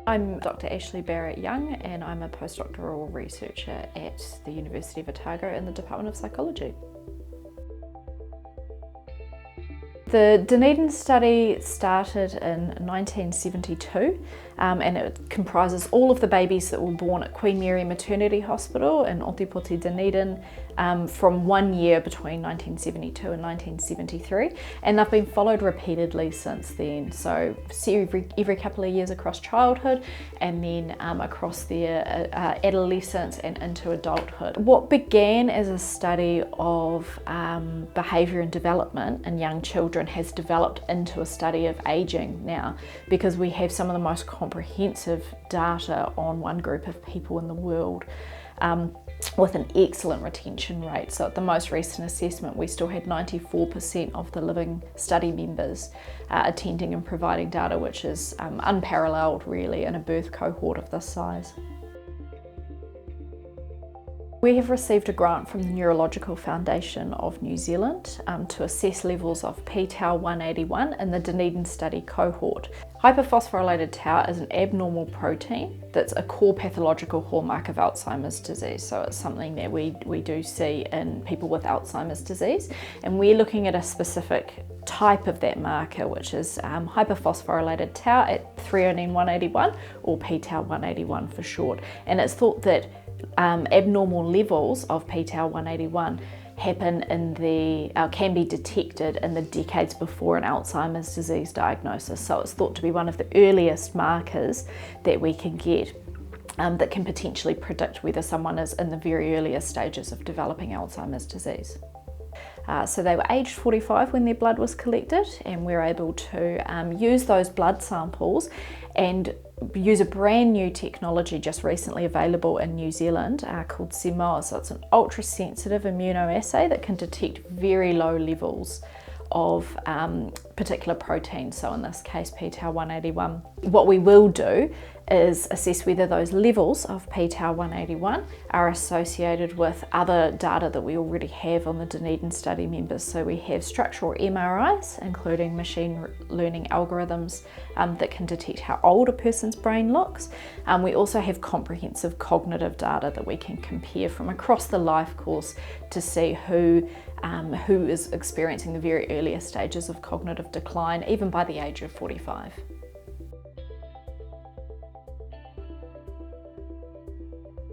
I'm Dr. Ashleigh Barrett-Young and I'm a postdoctoral researcher at the University of Otago in the Department of Psychology. The Dunedin study started in 1972 and it comprises all of the babies that were born at Queen Mary Maternity Hospital in Ōtepoti, Dunedin from 1 year between 1972 and 1973, and they've been followed repeatedly since then. So every couple of years across childhood and then across their adolescence and into adulthood. What began as a study of behaviour and development in young children has developed into a study of ageing now, because we have some of the most comprehensive data on one group of people in the world with an excellent retention rate. So at the most recent assessment, we still had 94% of the living study members attending and providing data, which is unparalleled really in a birth cohort of this size. We have received a grant from the Neurological Foundation of New Zealand to assess levels of p-tau 181 in the Dunedin study cohort. Hyperphosphorylated tau is an abnormal protein that's a core pathological hallmark of Alzheimer's disease. So it's something that we do see in people with Alzheimer's disease. And we're looking at a specific type of that marker, which is hyperphosphorylated tau at threonine 181, or p-tau 181 for short. And it's thought that abnormal levels of p-tau 181 happen can be detected in the decades before an Alzheimer's disease diagnosis. So it's thought to be one of the earliest markers that we can get that can potentially predict whether someone is in the very earliest stages of developing Alzheimer's disease. So they were aged 45 when their blood was collected, and we're able to use those blood samples and use a brand new technology just recently available in New Zealand called Simoa. So it's an ultra-sensitive immunoassay that can detect very low levels of particular proteins, so in this case p-tau 181. What we will do is assess whether those levels of p-tau 181 are associated with other data that we already have on the Dunedin study members. So we have structural MRIs, including machine learning algorithms that can detect how old a person's brain looks. We also have comprehensive cognitive data that we can compare from across the life course to see who is experiencing the very earliest stages of cognitive decline, even by the age of 45.